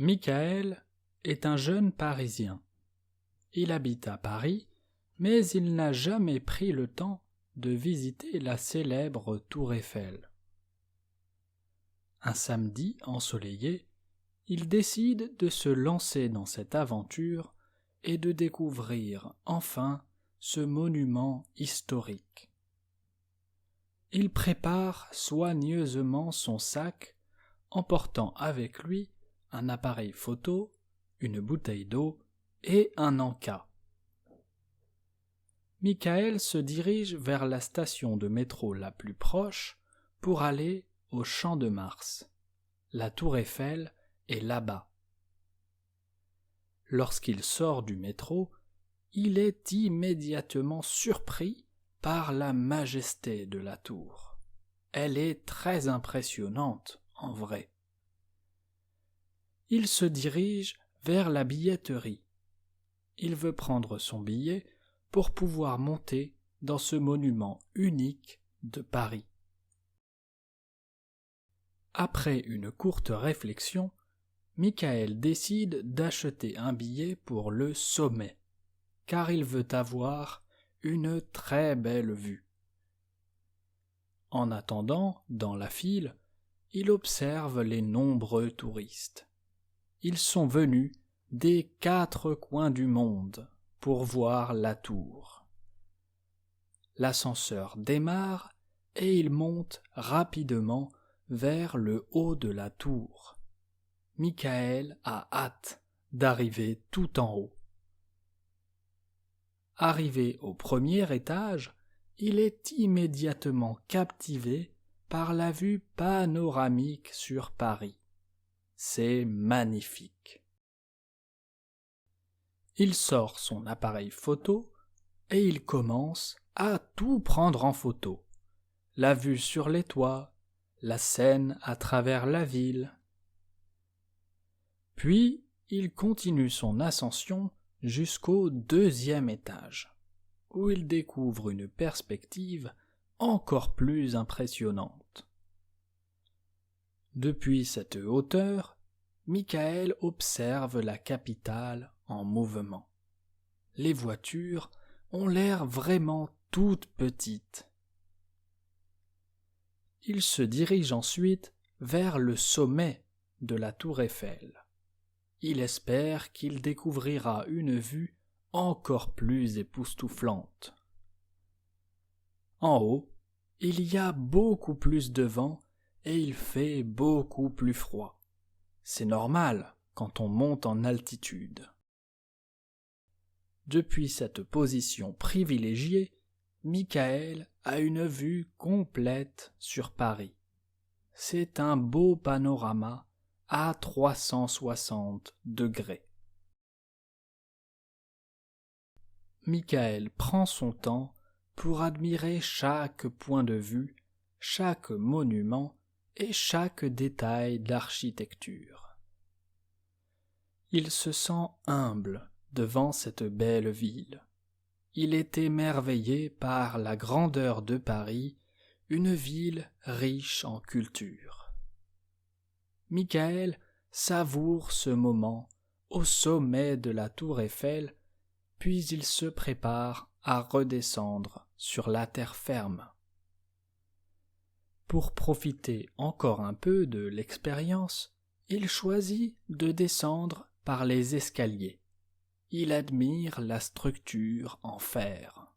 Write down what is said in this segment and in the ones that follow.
Michael est un jeune Parisien. Il habite à Paris, mais il n'a jamais pris le temps de visiter la célèbre Tour Eiffel. Un samedi ensoleillé, il décide de se lancer dans cette aventure et de découvrir enfin ce monument historique. Il prépare soigneusement son sac, emportant avec lui un appareil photo, une bouteille d'eau et un en-cas. Michael se dirige vers la station de métro la plus proche pour aller au Champ de Mars. La Tour Eiffel est là-bas. Lorsqu'il sort du métro, il est immédiatement surpris par la majesté de la tour. Elle est très impressionnante, en vrai. Il se dirige vers la billetterie. Il veut prendre son billet pour pouvoir monter dans ce monument unique de Paris. Après une courte réflexion, Michael décide d'acheter un billet pour le sommet, car il veut avoir une très belle vue. En attendant, dans la file, il observe les nombreux touristes. Ils sont venus des 4 coins du monde pour voir la tour. L'ascenseur démarre et il monte rapidement vers le haut de la tour. Michael a hâte d'arriver tout en haut. Arrivé au premier étage, il est immédiatement captivé par la vue panoramique sur Paris. C'est magnifique. Il sort son appareil photo et il commence à tout prendre en photo. La vue sur les toits, la scène à travers la ville. Puis, il continue son ascension jusqu'au 2e étage, où il découvre une perspective encore plus impressionnante. Depuis cette hauteur, Michael observe la capitale en mouvement. Les voitures ont l'air vraiment toutes petites. Il se dirige ensuite vers le sommet de la Tour Eiffel. Il espère qu'il découvrira une vue encore plus époustouflante. En haut, il y a beaucoup plus de vent et il fait beaucoup plus froid. C'est normal quand on monte en altitude. Depuis cette position privilégiée, Michael a une vue complète sur Paris. C'est un beau panorama à 360 degrés. Michael prend son temps pour admirer chaque point de vue, chaque monument et chaque détail d'architecture. Il se sent humble devant cette belle ville. Il est émerveillé par la grandeur de Paris, une ville riche en culture. Michael savoure ce moment au sommet de la Tour Eiffel, puis il se prépare à redescendre sur la terre ferme. Pour profiter encore un peu de l'expérience, il choisit de descendre par les escaliers. Il admire la structure en fer.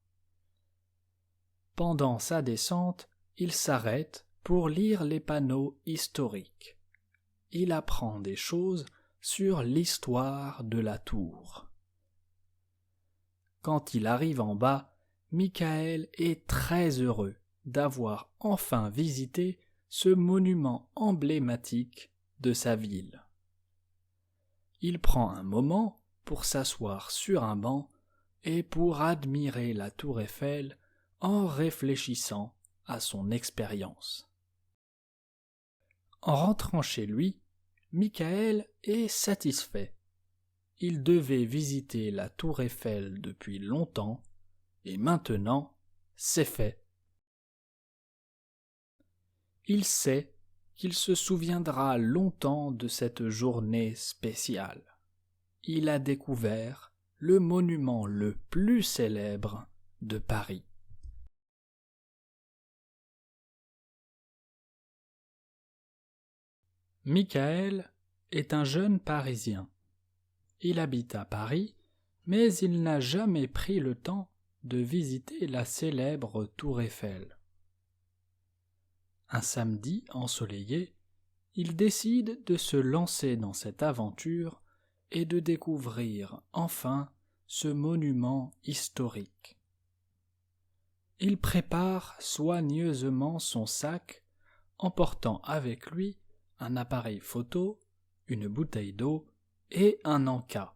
Pendant sa descente, il s'arrête pour lire les panneaux historiques. Il apprend des choses sur l'histoire de la tour. Quand il arrive en bas, Michael est très heureux d'avoir enfin visité ce monument emblématique de sa ville. Il prend un moment pour s'asseoir sur un banc et pour admirer la tour Eiffel en réfléchissant à son expérience. En rentrant chez lui, Michael est satisfait. Il devait visiter la tour Eiffel depuis longtemps et maintenant, c'est fait. Il sait qu'il se souviendra longtemps de cette journée spéciale. Il a découvert le monument le plus célèbre de Paris. Michael est un jeune Parisien. Il habite à Paris, mais il n'a jamais pris le temps de visiter la célèbre Tour Eiffel. Un samedi ensoleillé, il décide de se lancer dans cette aventure et de découvrir enfin ce monument historique. Il prépare soigneusement son sac, emportant avec lui un appareil photo, une bouteille d'eau et un en-cas.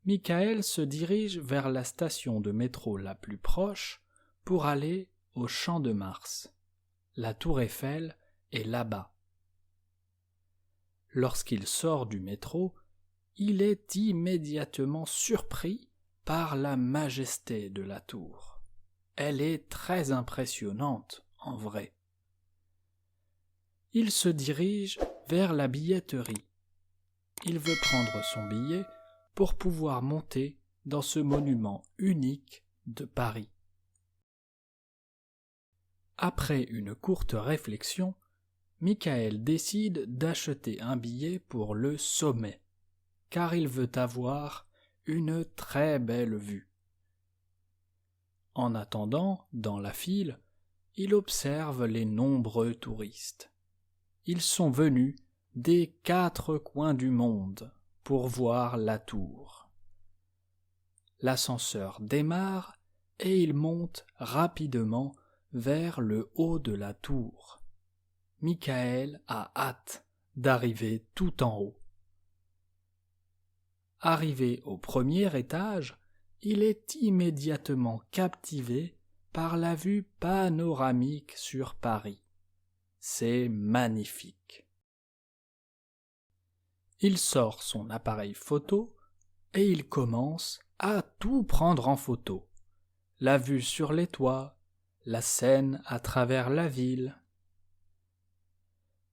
Michael se dirige vers la station de métro la plus proche pour aller au Champ de Mars. La Tour Eiffel est là-bas. Lorsqu'il sort du métro, il est immédiatement surpris par la majesté de la tour. Elle est très impressionnante, en vrai. Il se dirige vers la billetterie. Il veut prendre son billet pour pouvoir monter dans ce monument unique de Paris. Après une courte réflexion, Michael décide d'acheter un billet pour le sommet, car il veut avoir une très belle vue. En attendant, dans la file, il observe les nombreux touristes. Ils sont venus des 4 coins du monde pour voir la tour. L'ascenseur démarre et il monte rapidement vers le haut de la tour. Michael a hâte d'arriver tout en haut. Arrivé au premier étage, il est immédiatement captivé par la vue panoramique sur Paris. C'est magnifique. Il sort son appareil photo et il commence à tout prendre en photo. La vue sur les toits, la scène à travers la ville.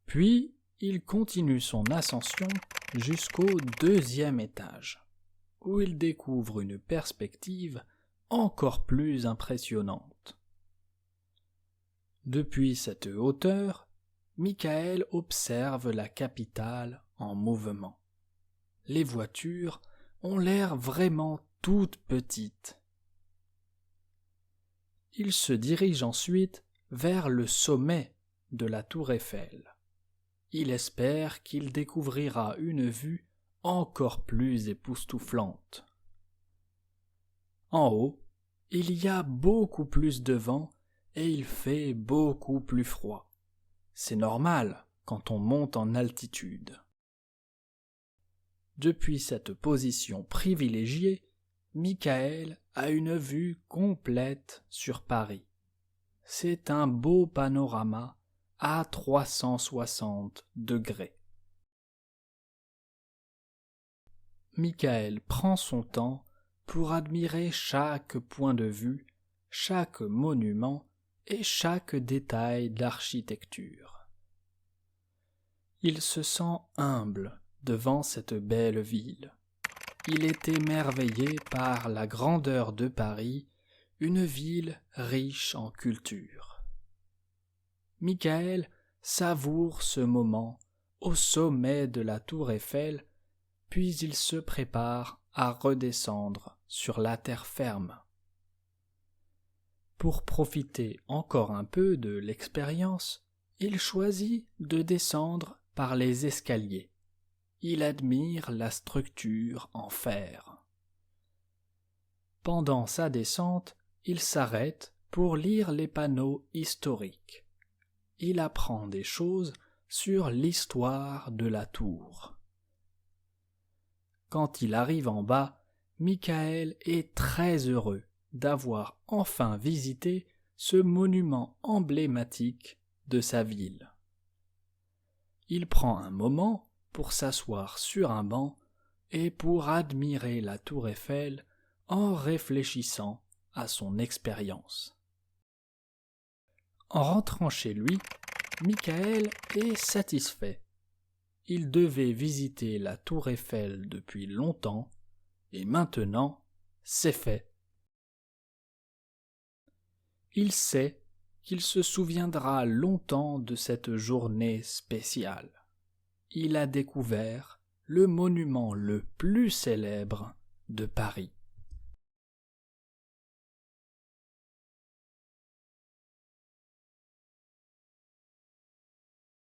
Puis, il continue son ascension jusqu'au 2e étage, où il découvre une perspective encore plus impressionnante. Depuis cette hauteur, Michael observe la capitale en mouvement. Les voitures ont l'air vraiment toutes petites. Il se dirige ensuite vers le sommet de la Tour Eiffel. Il espère qu'il découvrira une vue encore plus époustouflante. En haut, il y a beaucoup plus de vent et il fait beaucoup plus froid. C'est normal quand on monte en altitude. Depuis cette position privilégiée, Michael a une vue complète sur Paris. C'est un beau panorama à 360 degrés. Michael prend son temps pour admirer chaque point de vue, chaque monument et chaque détail d'architecture. Il se sent humble devant cette belle ville. Il est émerveillé par la grandeur de Paris, une ville riche en culture. Michael savoure ce moment au sommet de la Tour Eiffel, puis il se prépare à redescendre sur la terre ferme. Pour profiter encore un peu de l'expérience, il choisit de descendre par les escaliers. Il admire la structure en fer. Pendant sa descente, il s'arrête pour lire les panneaux historiques. Il apprend des choses sur l'histoire de la tour. Quand il arrive en bas, Michael est très heureux d'avoir enfin visité ce monument emblématique de sa ville. Il prend un moment pour s'asseoir sur un banc et pour admirer la tour Eiffel en réfléchissant à son expérience. En rentrant chez lui, Michael est satisfait. Il devait visiter la tour Eiffel depuis longtemps, et maintenant, c'est fait. Il sait qu'il se souviendra longtemps de cette journée spéciale. Il a découvert le monument le plus célèbre de Paris.